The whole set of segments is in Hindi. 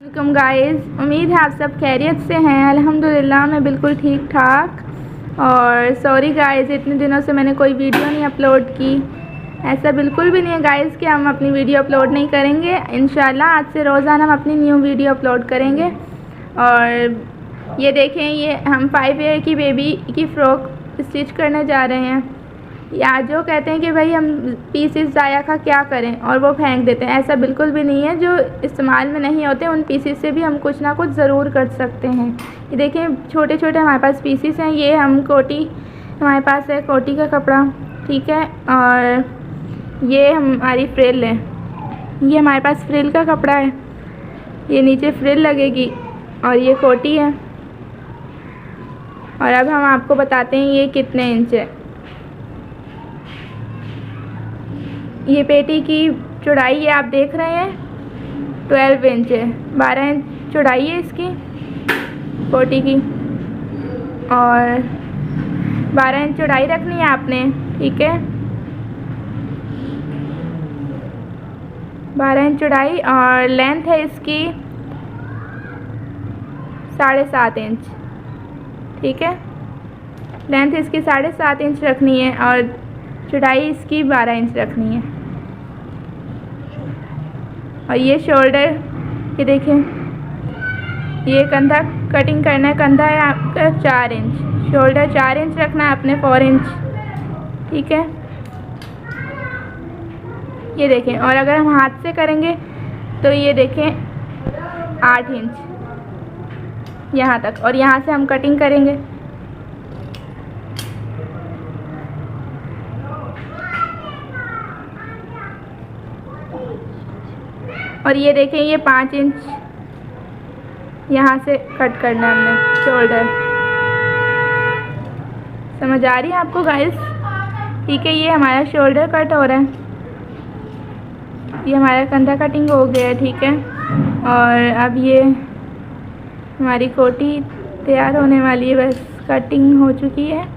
वेलकम गाइस, उम्मीद है आप सब खैरियत से हैं। अल्हम्दुलिल्लाह मैं बिल्कुल ठीक ठाक। और सॉरी गाइस, इतने दिनों से मैंने कोई वीडियो नहीं अपलोड की। ऐसा बिल्कुल भी नहीं है गाइस कि हम अपनी वीडियो अपलोड नहीं करेंगे। इंशाल्लाह आज से रोज़ाना हम अपनी न्यू वीडियो अपलोड करेंगे। और ये देखें, ये हम 5 ईयर की बेबी की फ़्रॉक स्टिच करने जा रहे हैं। या जो कहते हैं कि भाई हम पीसेस ज़ाया का क्या करें और वो फेंक देते हैं, ऐसा बिल्कुल भी नहीं है। जो इस्तेमाल में नहीं होते उन पीसेस से भी हम कुछ ना कुछ ज़रूर कर सकते हैं। ये देखें, छोटे छोटे हमारे पास पीसेस हैं। ये हम कोटी, हमारे पास है कोटी का कपड़ा, ठीक है। और ये हमारी फ्रिल है, ये हमारे पास फ्रिल का कपड़ा है। ये नीचे फ्रिल लगेगी और ये कोटी है। और अब हम आपको बताते हैं ये कितने इंच है। ये पेटी की चौड़ाई है, आप देख रहे हैं 12 इंच है। 12 इंच चौड़ाई है इसकी कोटी की, और 12 इंच चौड़ाई रखनी है आपने, ठीक है। 12 इंच चौड़ाई और लेंथ है इसकी 7.5 इंच, ठीक है। लेंथ इसकी 7.5 इंच रखनी है और चौड़ाई इसकी 12 इंच रखनी है। और ये शोल्डर, ये देखें, ये कंधा कटिंग करना है। कंधा है आपका 4 इंच, शोल्डर 4 इंच रखना है आपने, 4 इंच, ठीक है। ये देखें, और अगर हम हाथ से करेंगे तो ये देखें 8 इंच यहाँ तक, और यहाँ से हम कटिंग करेंगे। और ये देखें, ये 5 इंच यहाँ से कट करना है हमने शोल्डर। समझ आ रही है आपको गाइस? ठीक है, ये हमारा शोल्डर कट हो रहा है, ये हमारा कंधा कटिंग हो गया है, ठीक है। और अब ये हमारी कोटी तैयार होने वाली है, बस कटिंग हो चुकी है।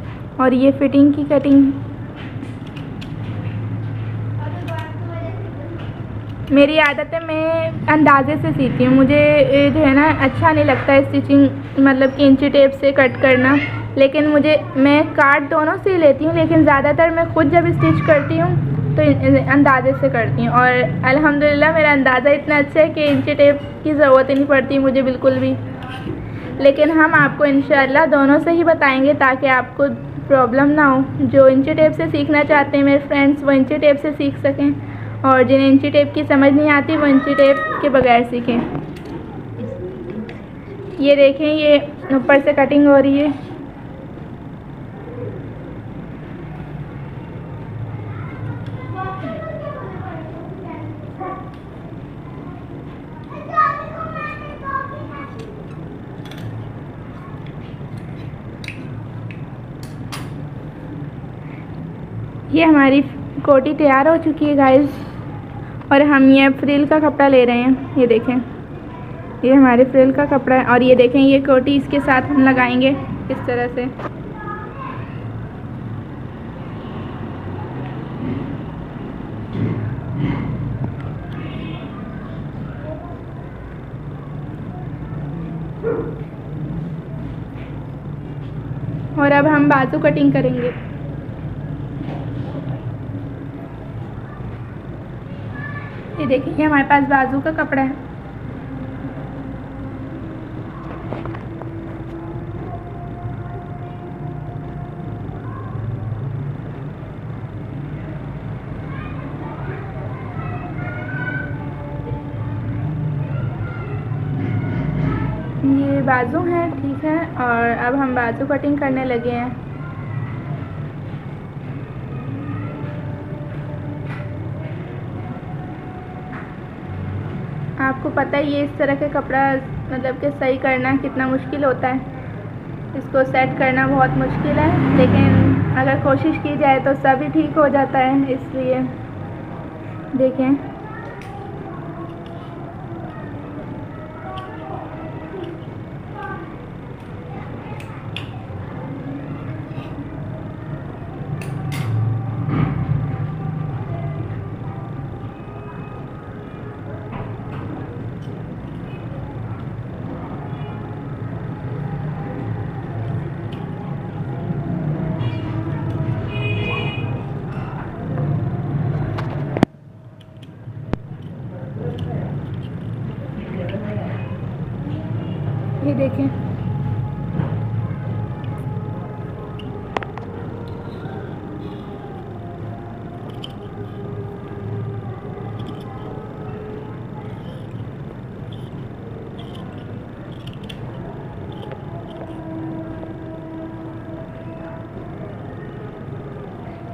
और ये फिटिंग की कटिंग, मेरी आदत है मैं अंदाजे से सीती हूँ। मुझे जो है ना अच्छा नहीं लगता है स्टिचिंग, मतलब कि इंची टेप से कट करना। लेकिन मैं काट दोनों से लेती हूँ, लेकिन ज़्यादातर मैं खुद जब स्टिच करती हूँ तो अंदाजे से करती हूँ। और अल्हम्दुलिल्लाह मेरा अंदाज़ा इतना अच्छा है कि इंची टेप की ज़रूरत ही नहीं पड़ती मुझे बिल्कुल भी। लेकिन हम आपको इंशाल्लाह दोनों से ही बताएँगे ताकि आपको प्रॉब्लम ना हो। जो इंची टेप से सीखना चाहते हैं मेरे फ्रेंड्स, वो इंची टेप से सीख सकें, और जिन्हें इंची टेप की समझ नहीं आती वो इंची टेप के बगैर सीखें। ये देखें, ये ऊपर से कटिंग हो रही है। ये हमारी कोटी तैयार हो चुकी है गाइस। और हम ये फ्रिल का कपड़ा ले रहे हैं। ये देखें, ये हमारे फ्रिल का कपड़ा है। और ये देखें, ये कोटी इसके साथ हम लगाएंगे इस तरह से। और अब हम बाजू कटिंग करेंगे। ये देखिए, ये हमारे पास बाजू का कपड़ा है। ये बाजू हैं, ठीक है। और अब हम बाजू कटिंग करने लगे हैं। आपको पता है ये इस तरह के कपड़ा मतलब कि सही करना कितना मुश्किल होता है। इसको सेट करना बहुत मुश्किल है, लेकिन अगर कोशिश की जाए तो सभी ठीक हो जाता है। इसलिए देखें, ये देखें,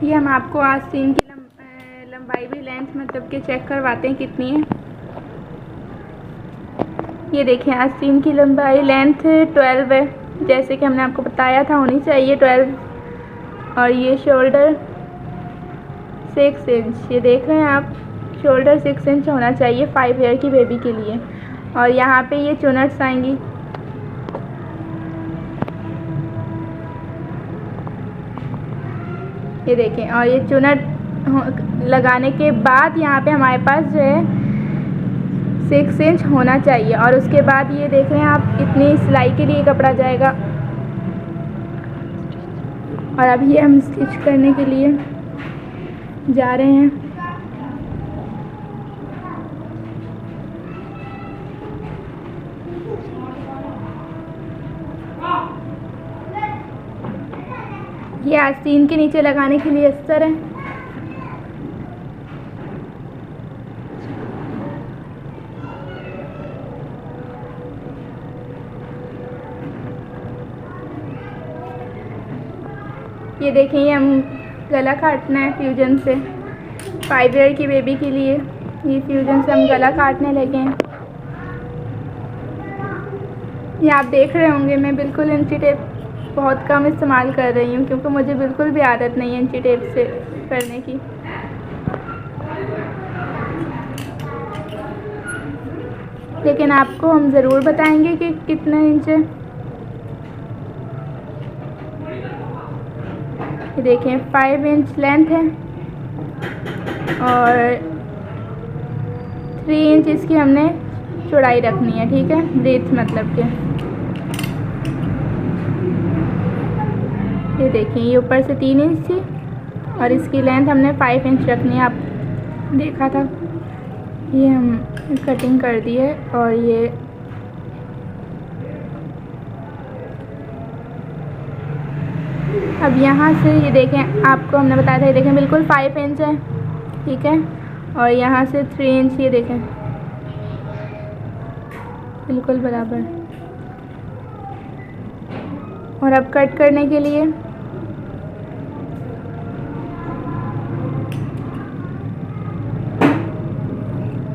ये हम आपको आस्तीन की लंबाई भी, लेंथ मतलब कि चेक करवाते हैं कितनी है। ये देखें, आस्तीन की लंबाई लेंथ 12 है, जैसे कि हमने आपको बताया था होनी चाहिए 12। और ये शोल्डर 6 इंच, ये देख रहे हैं आप, शोल्डर 6 इंच होना चाहिए 5 ईयर की बेबी के लिए। और यहाँ पे ये चुनट्स आएंगी, ये देखें। और ये चुनट लगाने के बाद यहाँ पे हमारे पास जो है 6 इंच होना चाहिए। और उसके बाद ये देख रहे हैं आप, इतनी सिलाई के लिए कपड़ा जाएगा। और अब ये हम स्टिच करने के लिए जा रहे हैं। ये आस्तीन के नीचे लगाने के लिए अस्तर है। ये देखें, ये हम गला काटना है फ्यूजन से 5 ईयर की बेबी के लिए। ये फ्यूजन से हम गला काटने लगे हैं। ये आप देख रहे होंगे, मैं बिल्कुल इंची टेप बहुत कम इस्तेमाल कर रही हूँ, क्योंकि मुझे बिल्कुल भी आदत नहीं है इंची टेप से करने की। लेकिन आपको हम ज़रूर बताएंगे कि कितना इंच है। ये देखें, 5 इंच लेंथ है और 3 इंच इसकी हमने चौड़ाई रखनी है, ठीक है, ब्रेथ मतलब के। ये देखें, ये ऊपर से 3 इंच थी और इसकी लेंथ हमने 5 इंच रखनी है, आप देखा था। ये हम कटिंग कर दी है। और ये अब यहाँ से ये देखें, आपको हमने बताया था, ये देखें बिल्कुल 5 इंच है, ठीक है। और यहाँ से 3 इंच, ये देखें बिल्कुल बराबर। और अब कट करने के लिए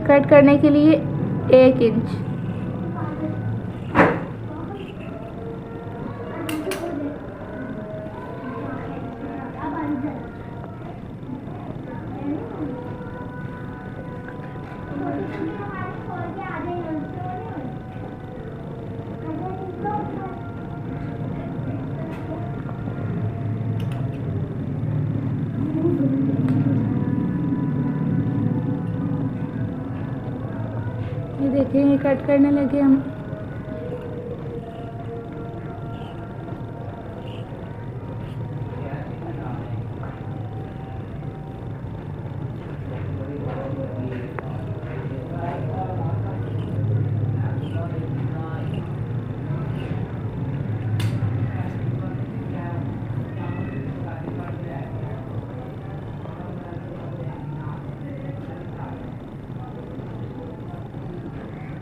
कट करने के लिए 1 इंच। ये देखिए, ये कट करने लगे हम।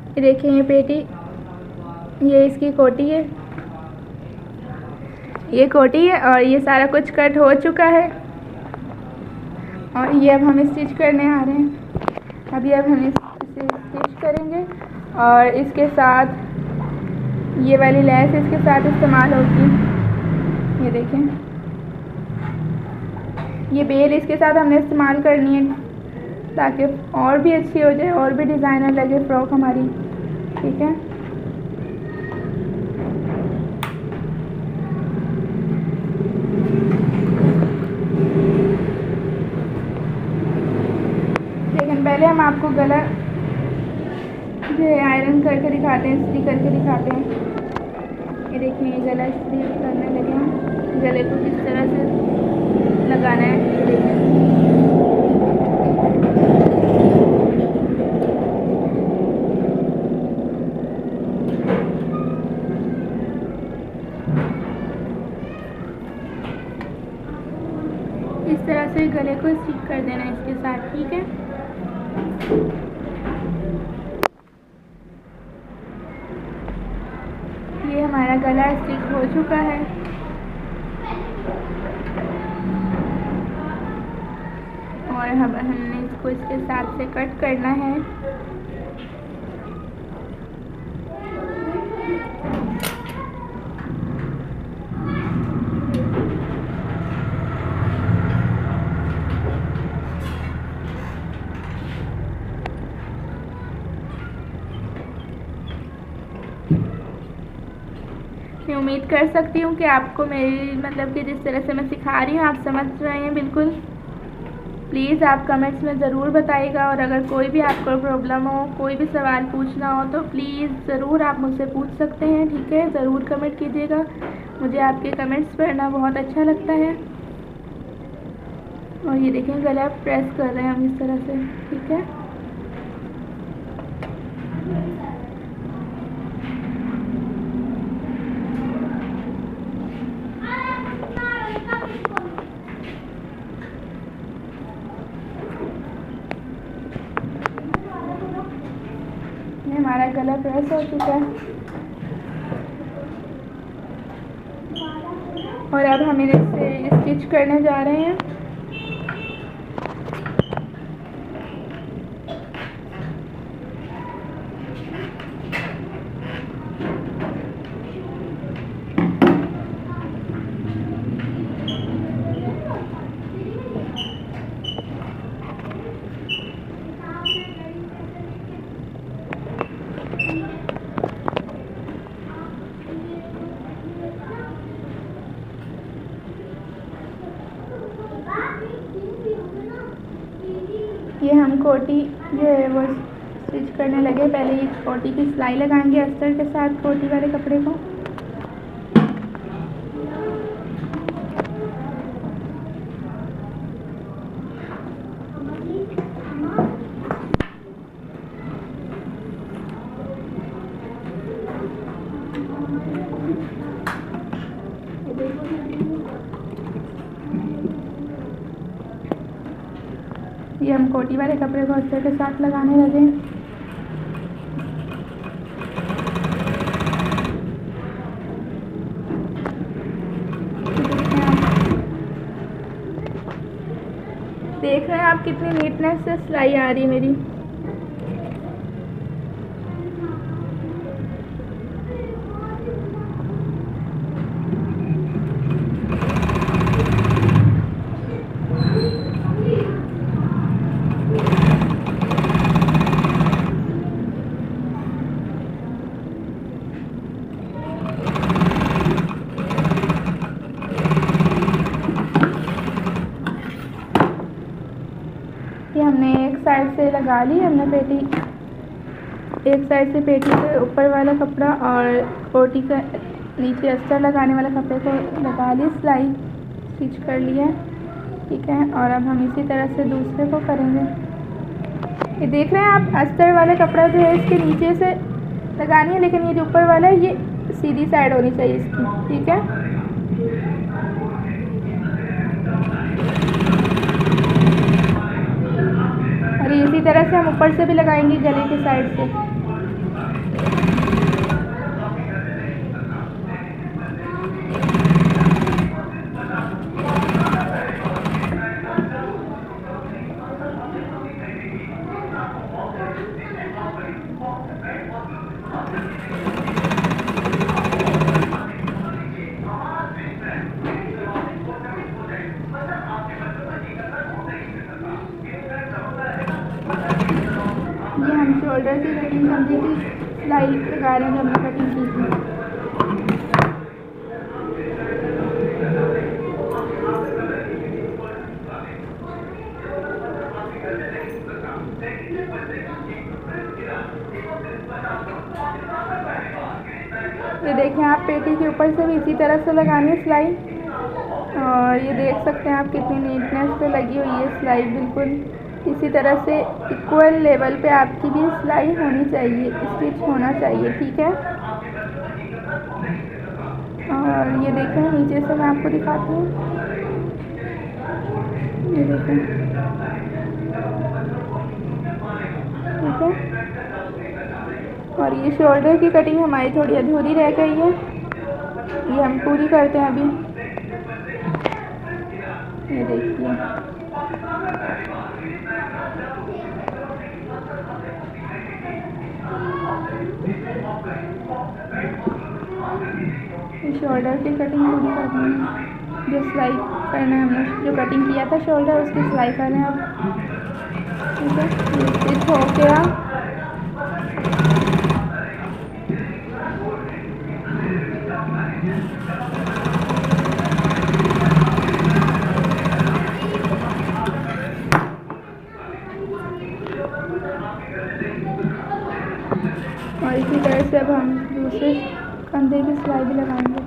ये देखिए, ये पेटी, ये इसकी कोटी है, ये कोटी है। और ये सारा कुछ कट हो चुका है। और ये अब हम स्टिच करने आ रहे हैं। अभी अब हम इसे स्टिच करेंगे और इसके साथ ये वाली लेस इसके साथ इस्तेमाल होगी। ये देखें, ये बेल इसके साथ हमने इस्तेमाल करनी है ताकि और भी अच्छी हो जाए, और भी डिज़ाइनर लगे फ्रॉक हमारी, ठीक है। लेकिन पहले हम आपको गला जो है आयरन करके दिखाते हैं, इस्त्री करके दिखाते हैं। ये देखिए, ये गला इस्त्री करने लगे हैं। गले को किस तरह से लगाना है, ये देखिए। गले को स्टिच कर देना इसके साथ, ठीक है। ये हमारा गला स्टिच हो चुका है। और हमने इसको इसके साथ से कट करना है। मैं उम्मीद कर सकती हूँ कि आपको मेरी मतलब कि जिस तरह से मैं सिखा रही हूँ आप समझ रहे हैं बिल्कुल। प्लीज़ आप कमेंट्स में ज़रूर बताइएगा, और अगर कोई भी आपको प्रॉब्लम हो, कोई भी सवाल पूछना हो तो प्लीज़ ज़रूर आप मुझसे पूछ सकते हैं, ठीक है। ज़रूर कमेंट कीजिएगा, मुझे आपके कमेंट्स पढ़ना बहुत अच्छा लगता है। और ये देखें गला प्रेस कर रहे हैं हम इस तरह से, ठीक है। हमारा गला प्रेस हो चुका है और अब हम इसे स्टिच करने जा रहे हैं। ये हम कोटी जो है वो स्टिच करने लगे। पहले ये कोटी की सिलाई लगाएंगे अस्तर के साथ कोटी वाले कपड़े को। ये हम कोटी वाले कपड़े को अस्तर के साथ लगाने लगे। देख रहे हैं आप कितनी नीटनेस से सिलाई आ रही है मेरी। हमने एक साइड से लगा ली, हमने पेटी एक साइड से पेटी के ऊपर वाला कपड़ा और कोटी का नीचे अस्तर लगाने वाला कपड़े को लगा ली, सिलाई स्टिच कर लिया, ठीक है। और अब हम इसी तरह से दूसरे को करेंगे। ये देख रहे हैं आप अस्तर वाला कपड़ा जो है इसके नीचे से लगानी है, लेकिन ये जो ऊपर वाला है ये सीधी साइड होनी चाहिए इसकी, ठीक है। और इसी तरह से हम ऊपर से भी लगाएंगे गले के साइड से। ये हम शोल्डर की कटिंग समझी थी, सिलाई लगा रहे हैं जो हमने कटिंग की थी। ये देखें आप पेटी के ऊपर से भी इसी तरह से लगानी है सिलाई। और ये देख सकते हैं आप कितनी नीटनेस से लगी हुई है सिलाई, बिल्कुल इसी तरह से इक्वल लेवल पे आपकी भी सिलाई होनी चाहिए, स्टिच होना चाहिए, ठीक है। और ये देखें नीचे से मैं आपको दिखाती हूँ। ये देखें, ठीक है। और ये शोल्डर की कटिंग हमारी थोड़ी अधूरी रह गई है, ये हम पूरी करते हैं अभी। ये देखिए, शोल्डर की कटिंग पूरी करनी है, जो सिलाई करना है हमने जो कटिंग किया था शोल्डर उसकी सिलाई कर रहे हैं अब, ठीक है। ये स्टिच हो गया। और इसी तरह से अब हम दूसरे कंधे की सिलाई भी लगाएंगे।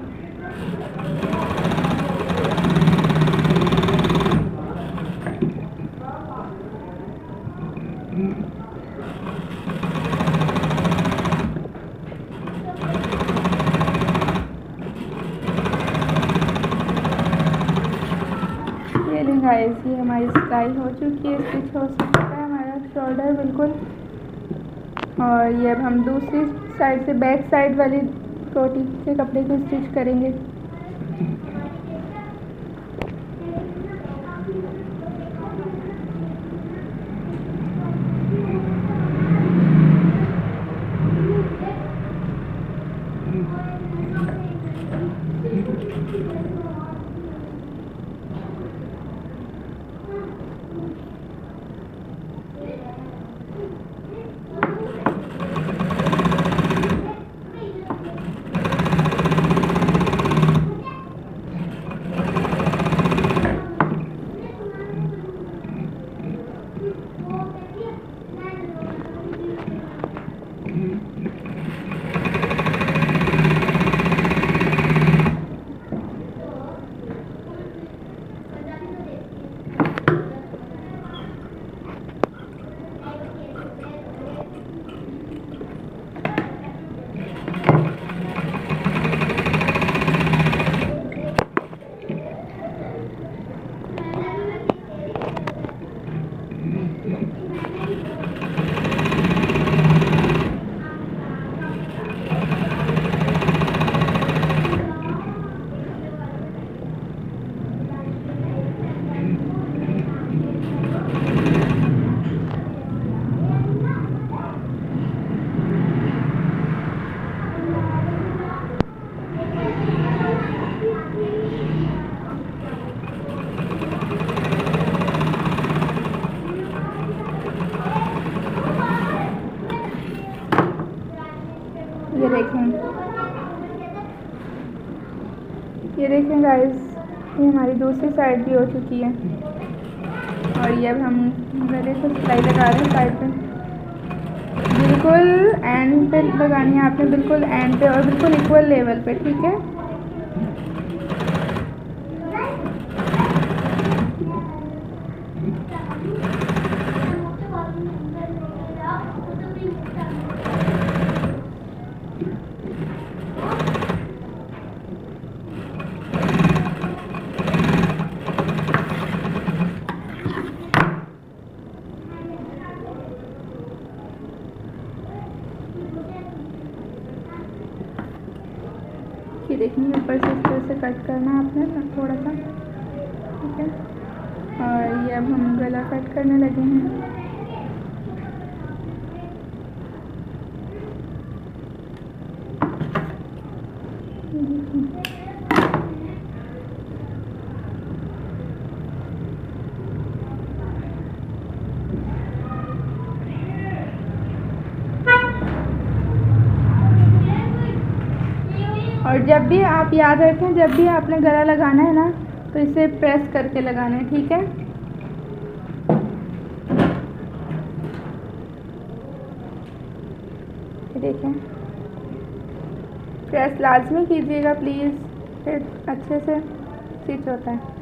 ये लें गाइस, ये हमारी सिलाई हो चुकी है, स्टिच हो चुका है हमारा शोल्डर बिल्कुल। और ये अब हम दूसरी साइड से बैक साइड वाली कोटी के कपड़े को स्टिच करेंगे। ये देखें गाइस, ये हमारी दूसरी साइड भी हो चुकी है। और ये अब हम गले को सिलाई लगा रहे हैं साइड पे, बिल्कुल एंड पे लगानी है आपने, बिल्कुल एंड पे और बिल्कुल इक्वल लेवल पे, ठीक है। ये देखिए, ऊपर से इस तरह से कट करना है आपने थोड़ा सा, ठीक है। और ये अब हम गला कट करने लगे हैं। और जब भी आप याद रखें, जब भी आपने गला लगाना है ना तो इसे प्रेस करके लगाना है, ठीक है। देखें, प्रेस लाजमी कीजिएगा प्लीज़, फिर अच्छे से स्टिच होता है।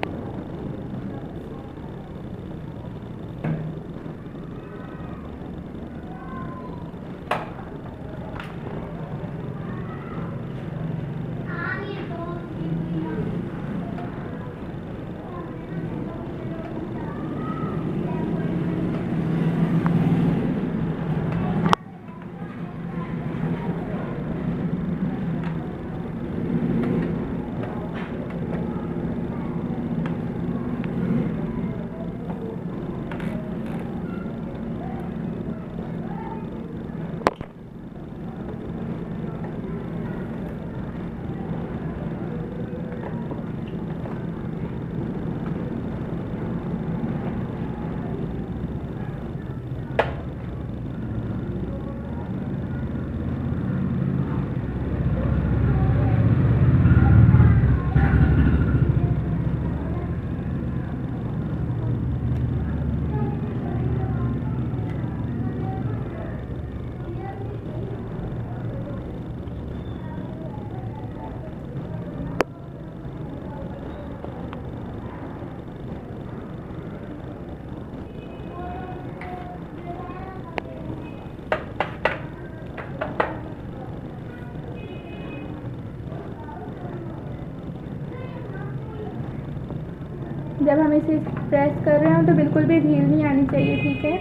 जब हम इसे प्रेस कर रहे हो तो बिल्कुल भी ढील नहीं आनी चाहिए, ठीक है।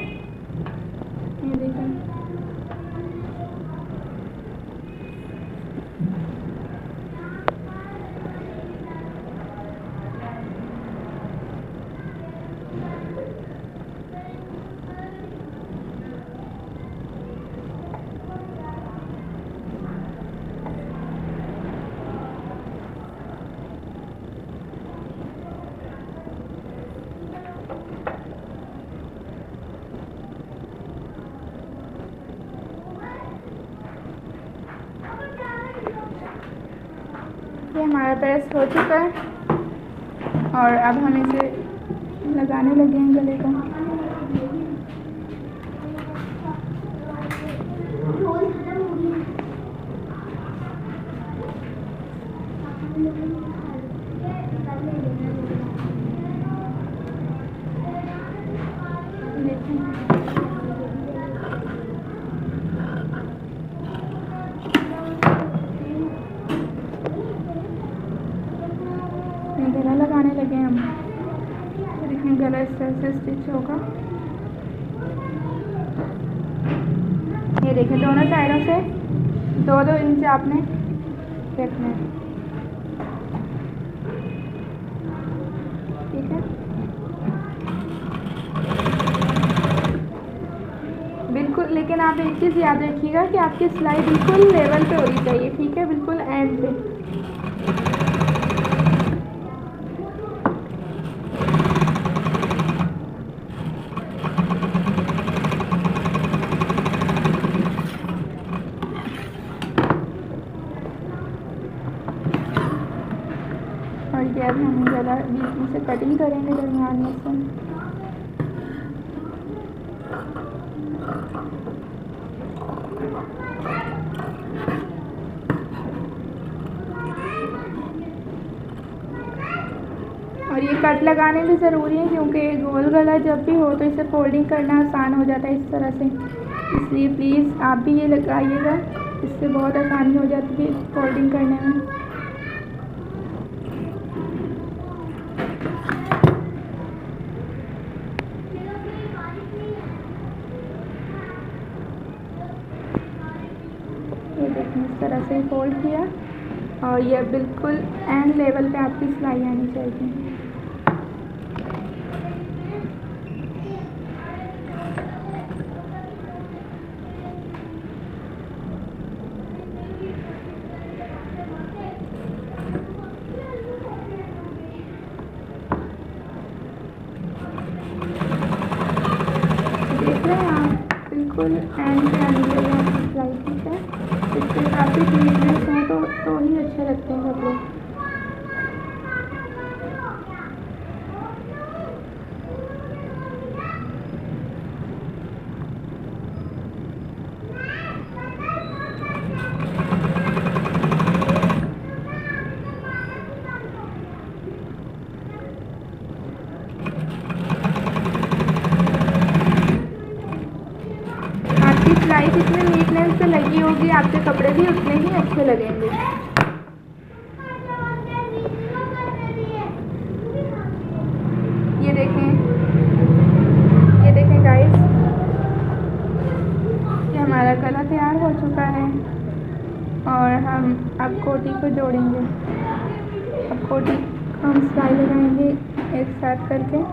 ये देखें, ये हमारा प्रेस हो चुका है और अब हम इसे लगाने लगे हैं गले को। गला लगाने लगे हम, देखें गला इस तरह से स्टिच होगा। ये देखें दोनों साइडों से 2-2 इंच आपने रखना है, ठीक है। बिल्कुल, लेकिन आप एक चीज़ याद रखिएगा कि आपकी सिलाई बिल्कुल लेवल पे होनी चाहिए, ठीक है, बिल्कुल एंड पे। और ये अब हम गला बीच में से कटिंग करेंगे दरमियान में से। और ये कट लगाने भी ज़रूरी है क्योंकि गोल गला जब भी हो तो इसे फोल्डिंग करना आसान हो जाता है इस तरह से, इसलिए प्लीज़ आप भी ये लगाइएगा, इससे बहुत आसानी हो जाती है फोल्डिंग करने में। ये देखिए इस तरह से फोल्ड किया और ये बिल्कुल एंड लेवल पे आपकी सिलाई आनी चाहिए। देख रहे हैं आप, बिल्कुल एंड पे आनी चाहिए आपकी सिलाई, ठीक है। इससे काफ़ी नीटनेस हो तो ही अच्छे लगते हैं कपड़े। आपकी सिलाई जितनी नीटनेस से लगी होगी आपके कपड़े भी उतने ही अच्छे लगेंगे। ये देखें गाइस, ये हमारा गला तैयार हो चुका है और हम अब कोटी को जोड़ेंगे। अब कोटी को हम सिलाई लगाएंगे एक साथ करके।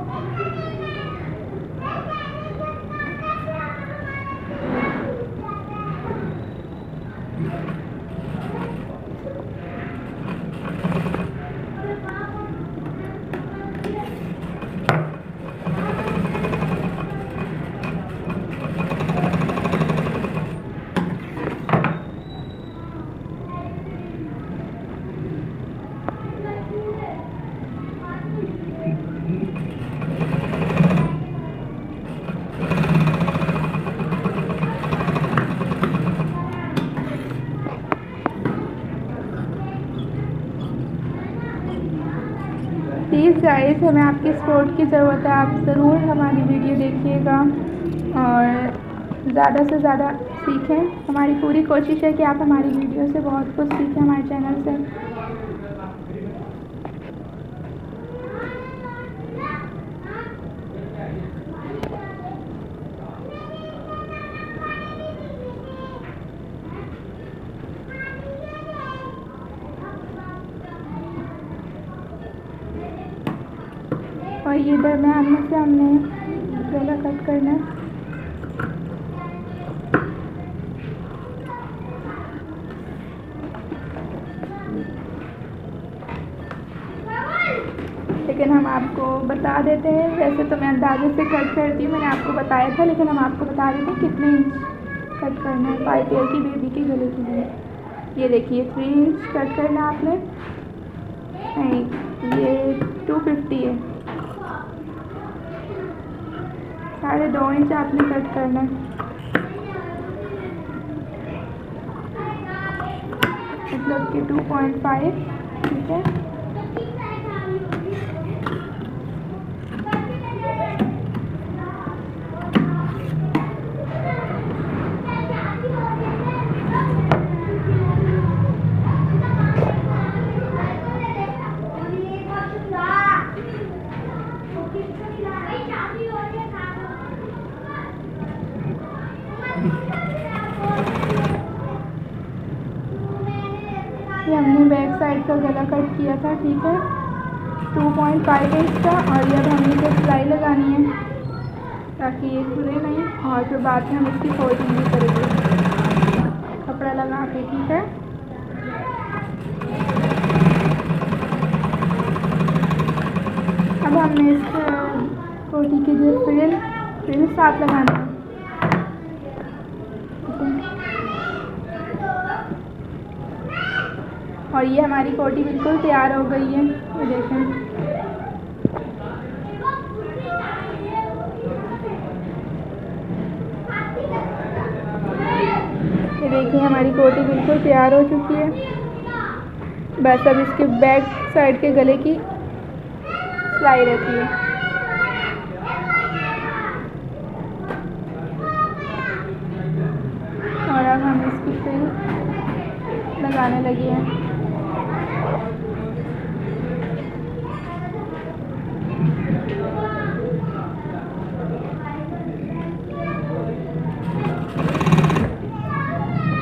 प्लीज़ गाइस, हमें आपकी सपोर्ट की ज़रूरत है। आप ज़रूर हमारी वीडियो देखिएगा और ज़्यादा से ज़्यादा सीखें। हमारी पूरी कोशिश है कि आप हमारी वीडियो से बहुत कुछ सीखें हमारे चैनल से। और ये दरम्यान में से हमने गला कट करना है। लेकिन हम आपको बता देते हैं, वैसे तो मैं अंदाजे से कट करती हूँ, मैंने आपको बताया था, लेकिन हम आपको बता देते हैं कितने इंच कट करना है 5 ईयर की बेबी के गले के लिए। ये देखिए 3 इंच कट करना है आपने, नहीं ये 250 है, 2.5 इंच आपने कट करना है, मतलब कि 2.5, ठीक है। ये हमने बैक साइड का गला कट किया था, ठीक है, 2.5 इंच का। और ये अब हमें इसे सिलाई लगानी है ताकि ये खुले नहीं, और फिर बाद में हम इसकी फोल्डिंग भी करेंगे कपड़ा लगा के, ठीक है। अब हमने इस कोटी की जो फ्रिल साथ लगाना है, और ये हमारी कोटी बिल्कुल तैयार हो गई है। ये देखें, ये देखिए हमारी कोटी बिल्कुल तैयार हो चुकी है। बस अब इसके बैक साइड के गले की सिलाई रहती है। और अब हम इसकी फ्रिल लगाने लगे हैं।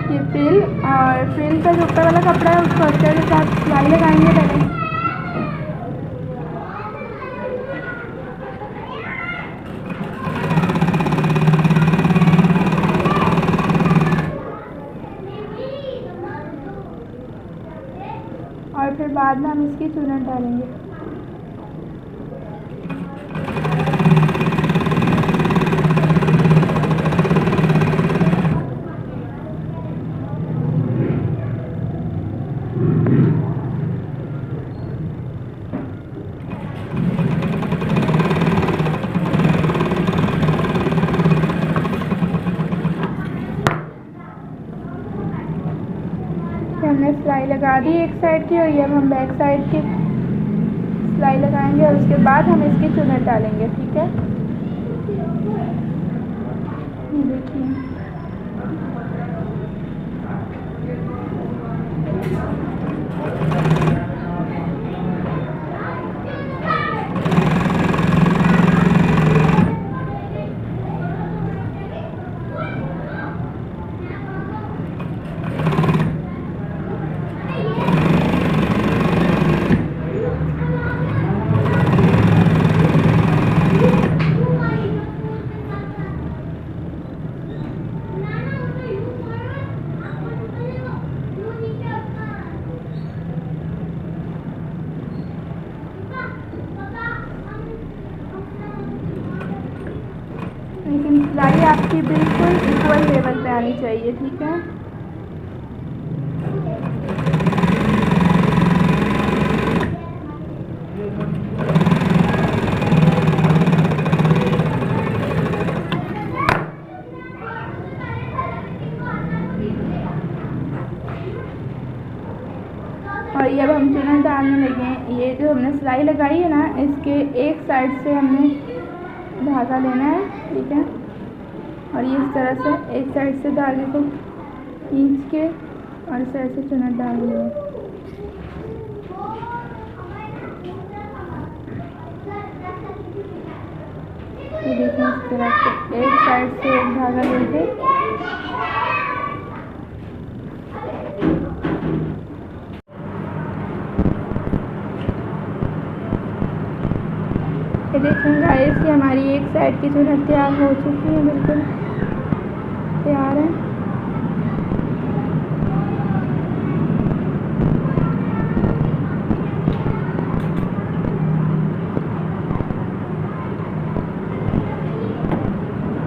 ये फ्रिल, और फ्रिल का जो ऊपर वाला कपड़ा है उसको अस्तर के साथ सिलाई लगाएंगे पहले। और फिर बाद में हम इसकी चुनट डालेंगे। हमने सिलाई लगा दी एक साइड की, और ये अब हम बैक साइड की सिलाई लगाएंगे, और उसके बाद हम इसकी चुनट डालेंगे, ठीक है। ये देखिए लेकिन सिलाई आपकी बिल्कुल इक्वल लेवल पे आनी चाहिए, ठीक है। और ये अब हम चुनट डालने लगे हैं। ये जो हमने सिलाई लगाई है ना, इसके एक साइड से हमने धागा लेना है, ठीक है। और ये इस तरह से एक साइड से धागे को खींच के और इस साइड से चुनट डालनी है। ये देखिए इस तरह से एक साइड से एक धागा लेके देखें गाइस, ये हमारी एक साइड की चुनट तैयार हो चुकी है, बिल्कुल तैयार है।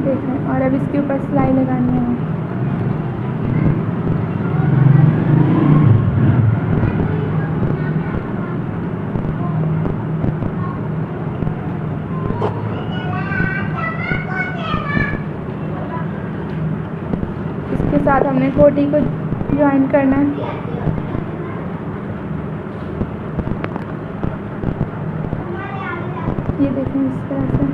देखें, और अब इसके ऊपर सिलाई लगानी है। इसके साथ हमने कोटी को ज्वाइन करना है। ये देखें इस तरह से।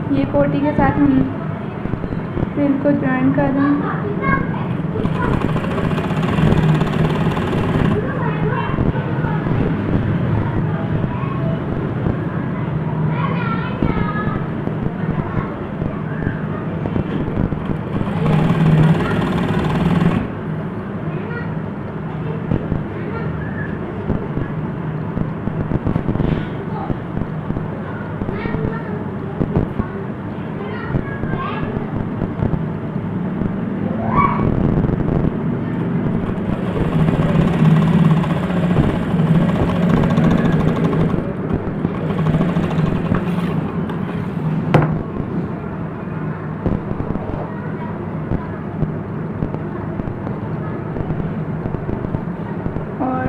ये कोटी के साथ हम फ्रिल को ज्वाइन कर रहे हैं।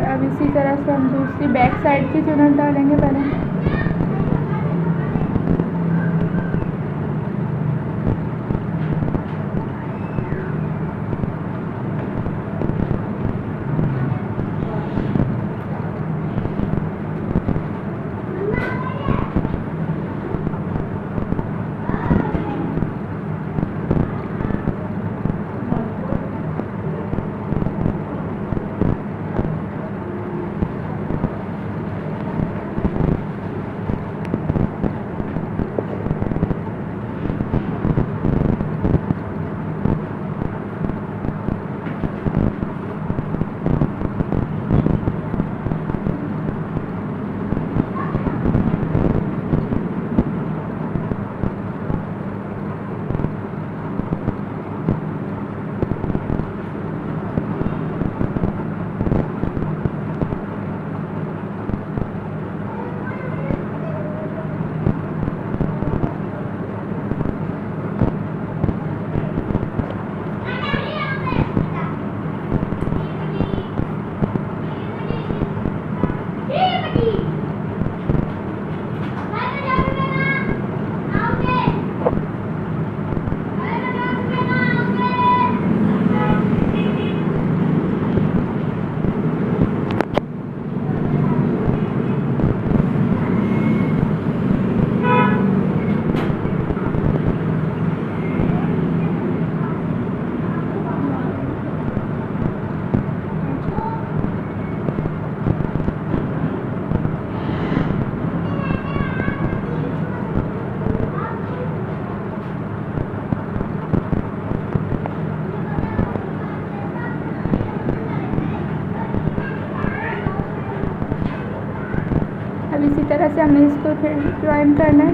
अब इसी तरह से हम दूसरी बैक साइड की चुनट डालेंगे पहले। अब इसी तरह से हमें इसको फिर ज्वाइन करना है,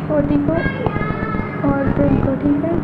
कोटी को और फ्रिल को, ठीक है।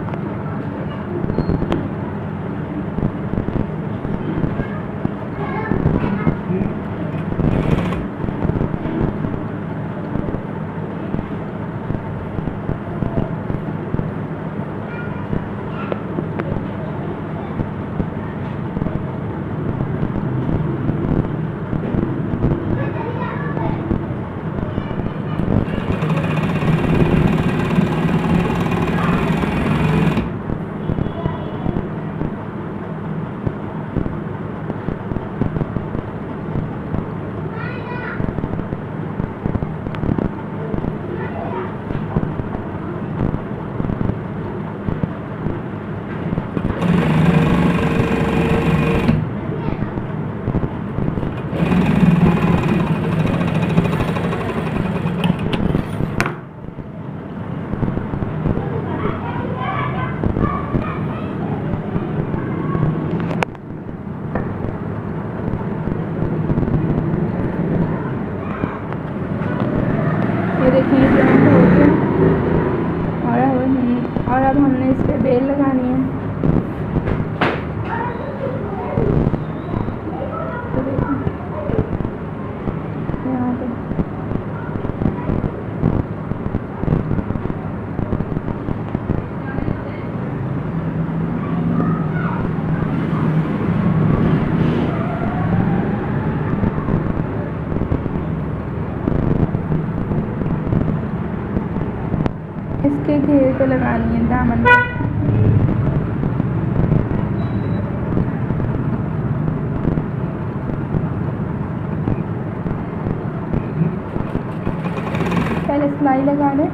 बाद हमने इस पर बेल लगानी है। तो देखो यहाँ पे इसके घेर पे लगानी है दामन पे। पहले सिलाई लगा लें।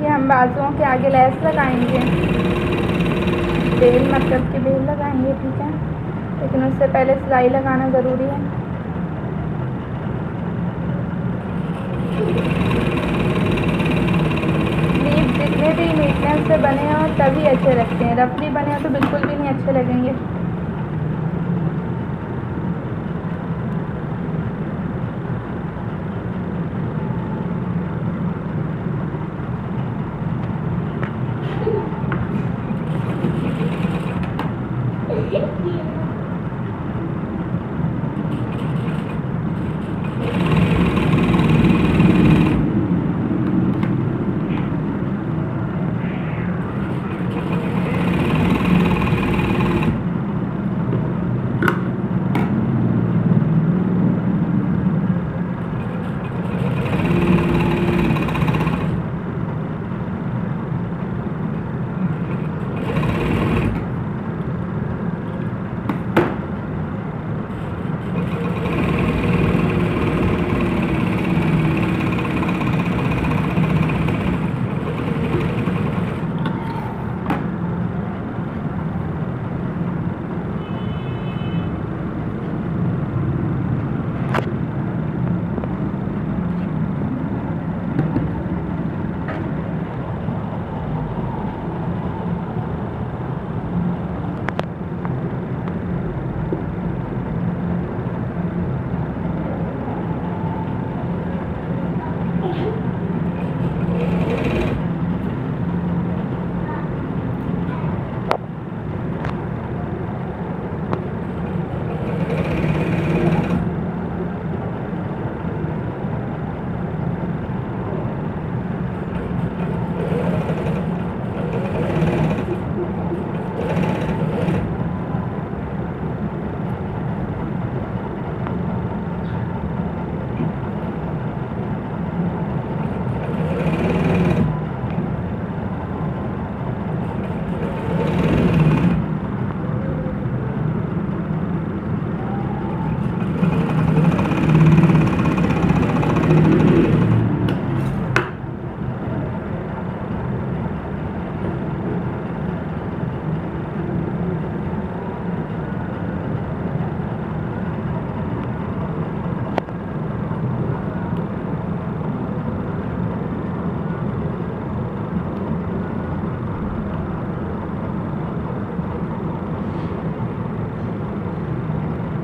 हम बाजुओं के आगे लेस लगाएंगे, बेल मतलब कि बेल लगाएंगे, ठीक है, लेकिन उससे पहले सिलाई लगाना ज़रूरी है। स्लीव जितने भी नीटनेस से बने हो तभी अच्छे लगते हैं, रफली बने हो तो बिल्कुल भी नहीं अच्छे लगेंगे।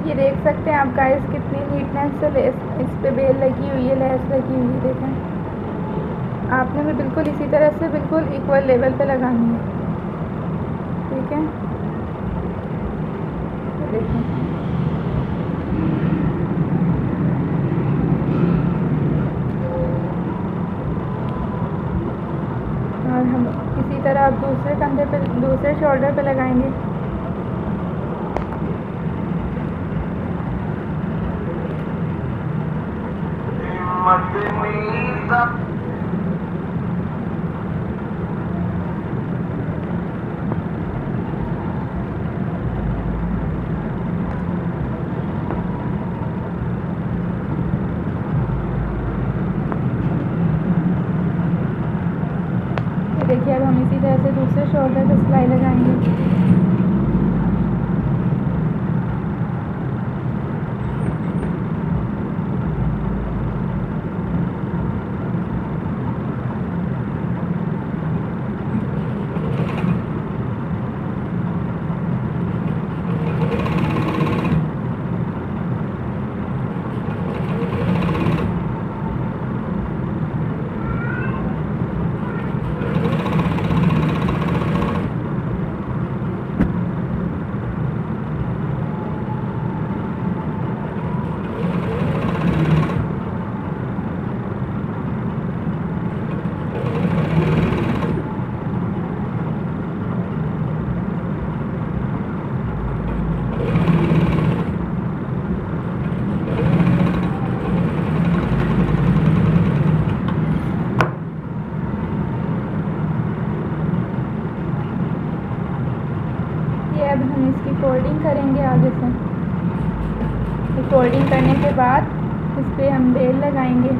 ये देख सकते हैं आप गाइस कितनी नीटनेस से लेस इस पे बेल लगी हुई है, लेस लगी हुई है। देखें, आपने भी बिल्कुल इसी तरह से बिल्कुल इक्वल लेवल पे लगानी है। ठीक है, देखें और हम इसी तरह अब दूसरे कंधे पे, दूसरे शोल्डर पे लगाएंगे। देखिए अब हम इसी तरह से दूसरे शोल्डर पे सिलाई लगाएंगे। अब हम इसकी फोल्डिंग करेंगे आगे से। फोल्डिंग करने के बाद इस पर हम बेल लगाएंगे।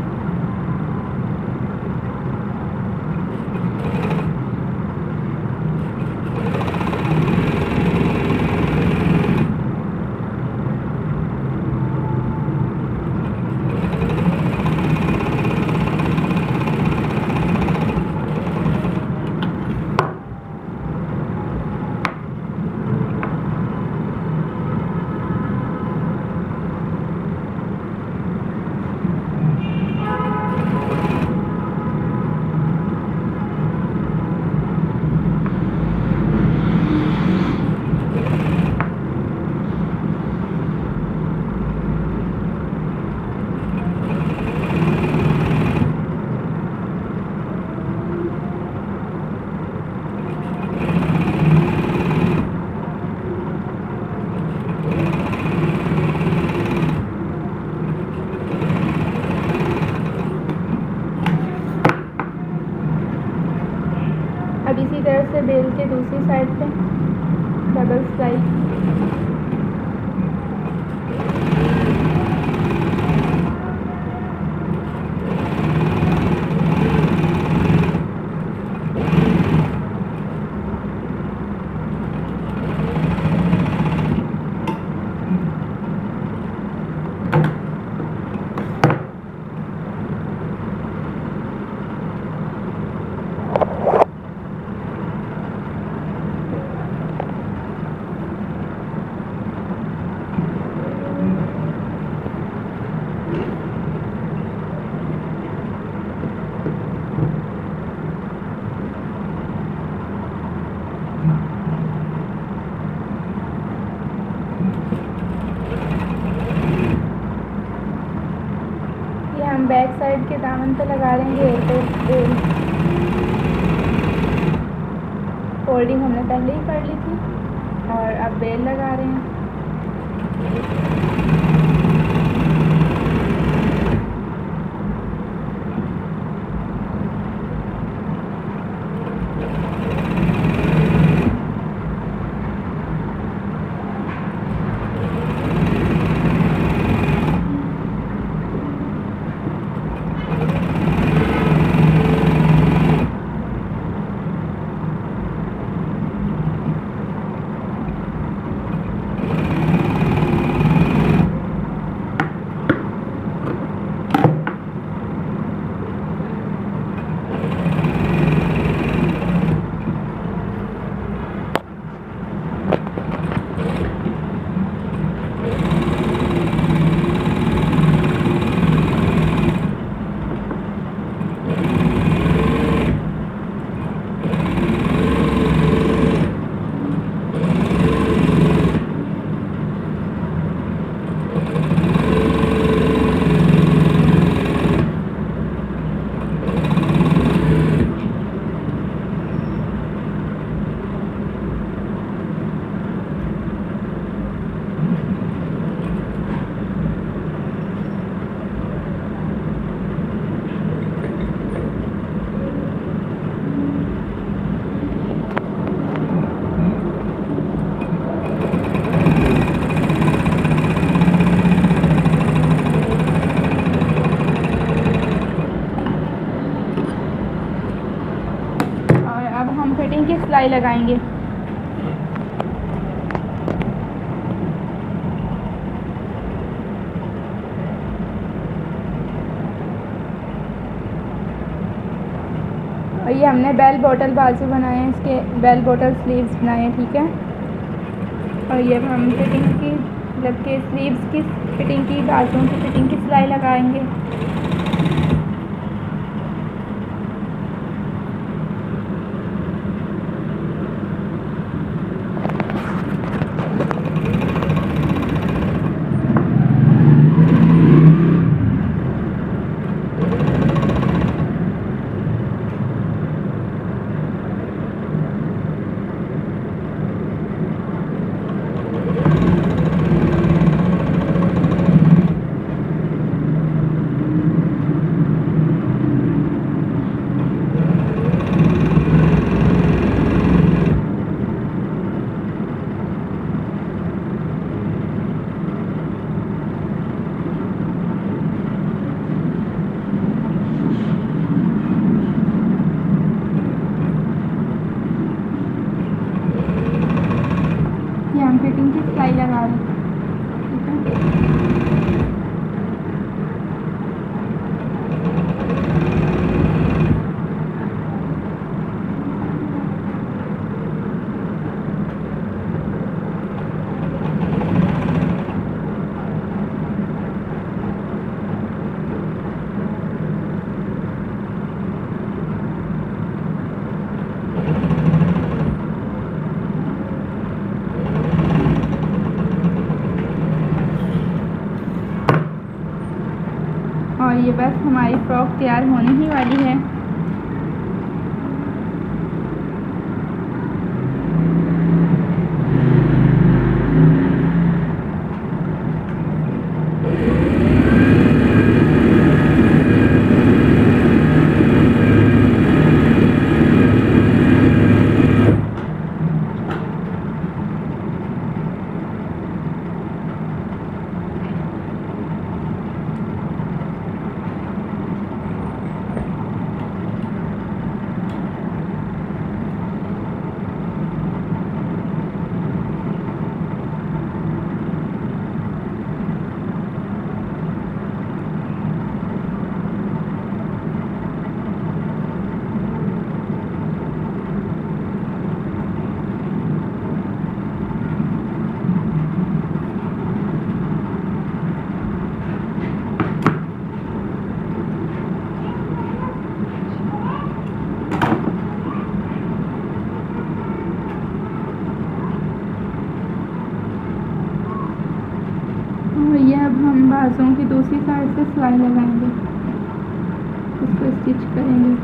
अब इसी तरह से बेल के दूसरी साइड पे डबल सिलाई। हम बैक साइड के दामन पे लगा लेंगे तो बेल। फोल्डिंग हमने पहले ही कर ली थी और अब बेल लगा रहे हैं। सिलाई लगाएंगे। और ये हमने बेल बॉटल बाजू बनाए हैं, इसके बेल बॉटल स्लीव्स बनाए हैं, ठीक है। और ये हम फिटिंग की मतलब के स्लीव्स की फिटिंग की, बाजुओं की फिटिंग की सिलाई लगाएंगे। हम फिटिंग की सिलाई लगा रहे हैं, ठीक है। और ये बस हमारी फ्रॉक तैयार होने ही वाली है। ये अब हम बाजुओं की दूसरी साइड से सिलाई लगाएंगे, इसको स्टिच करेंगे।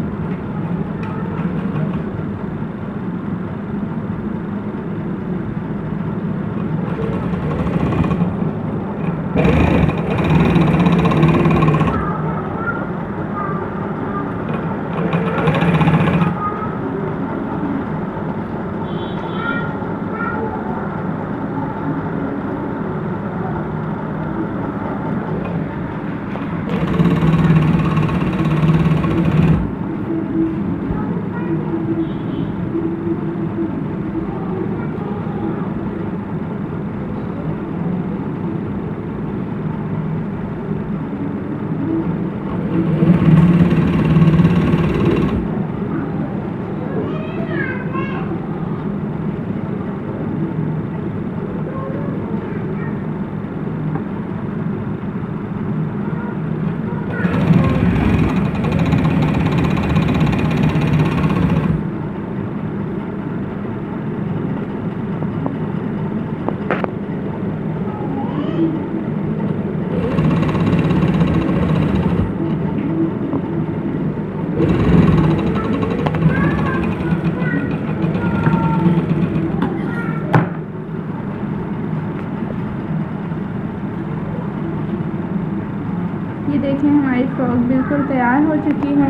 ये देखें हमारी फ्रॉक बिल्कुल तैयार हो चुकी है।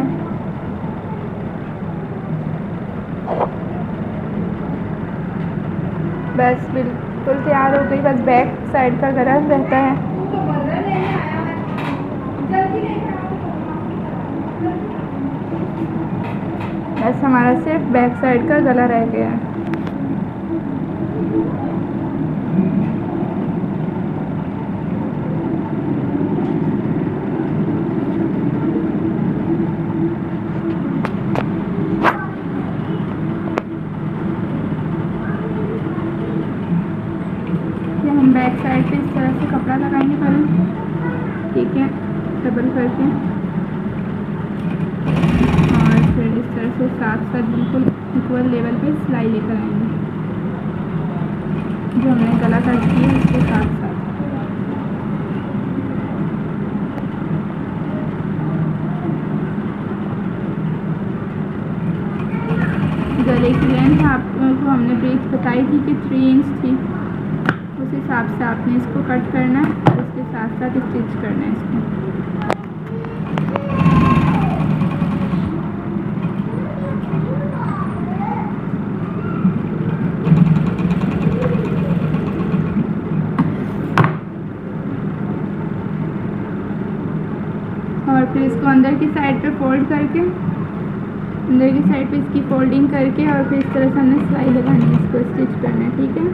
बस बिल्कुल तैयार हो गई, बस बैक साइड का गला रहता है। बस हमारा सिर्फ बैक साइड का गला रह गया है। कपड़ा लगाएंगे पहले, ठीक है, डबल करके, और फिर इस तरह से साथ साथ बिल्कुल इक्वल लेवल पे सिलाई लेकर आएंगे जो हमने गला कट किया है उसके साथ साथ। गले की लेंथ आपको हमने ब्रेक बताई थी कि 3 इंच थी, उस हिसाब से आपने इसको कट करना है और इसके साथ साथ स्टिच करना है इसको। और फिर इसको अंदर की साइड पे फोल्ड करके, अंदर की साइड पे इसकी फोल्डिंग करके और फिर इस तरह से हमने सिलाई लगानी है, इसको स्टिच करना है, ठीक है।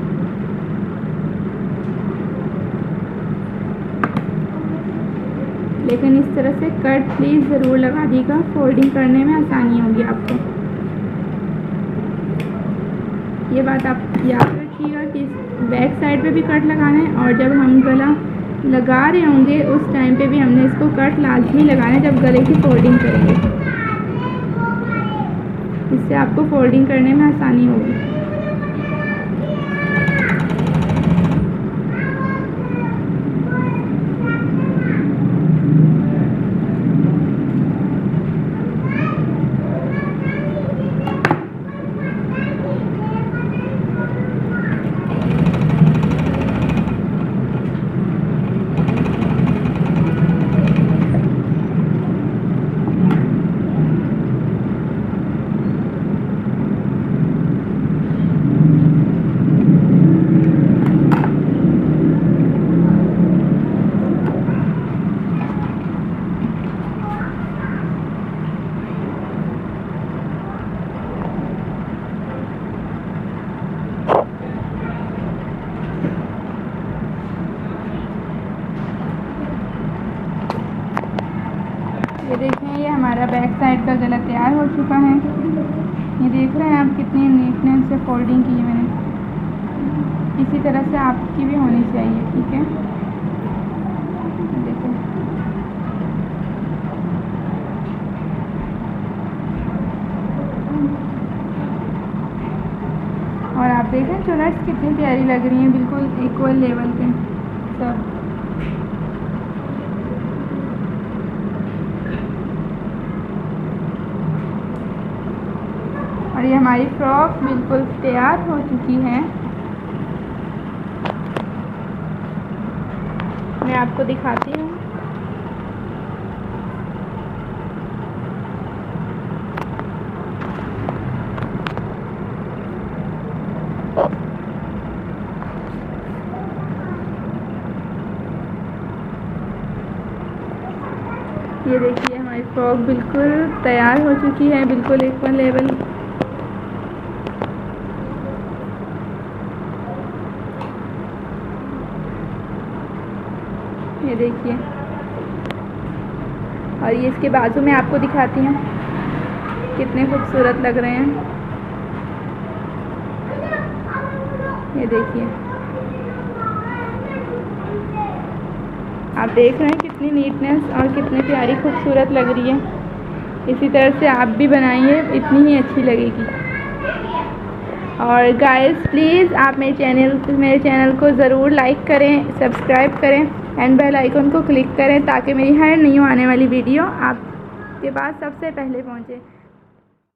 लेकिन इस तरह से कट प्लीज़ ज़रूर लगा दीजिएगा, फोल्डिंग करने में आसानी होगी आपको। ये बात आप याद रखिएगा कि बैक साइड पे भी कट लगाना है और जब हम गला लगा रहे होंगे उस टाइम पे भी हमने इसको कट लाजमी लगाना है जब गले की फोल्डिंग करेंगे, इससे आपको फोल्डिंग करने में आसानी होगी। ये देखें, ये हमारा बैक साइड का गला तैयार हो चुका है। ये देख रहे हैं आप कितनी नीटनेस से फोल्डिंग की है मैंने, इसी तरह से आपकी भी होनी चाहिए, ठीक है। देखो और आप देखें चुनट्स कितनी प्यारी लग रही हैं, बिल्कुल इक्वल लेवल पे सब। और ये हमारी फ्रॉक बिल्कुल तैयार हो चुकी है। मैं आपको दिखाती हूँ। ये देखिए हमारी फ्रॉक बिल्कुल तैयार हो चुकी है, बिल्कुल इक्वल लेवल। ये देखिए, और ये इसके बाजू में आपको दिखाती हूँ कितने खूबसूरत लग रहे हैं। ये देखिए, आप देख रहे हैं कितनी नीटनेस और कितनी प्यारी खूबसूरत लग रही है। इसी तरह से आप भी बनाइए, इतनी ही अच्छी लगेगी। और गाइस प्लीज़ आप मेरे चैनल को ज़रूर लाइक करें, सब्सक्राइब करें एंड बेल आइकन को क्लिक करें ताकि मेरी हर न्यू आने वाली वीडियो आपके पास सबसे पहले पहुंचे।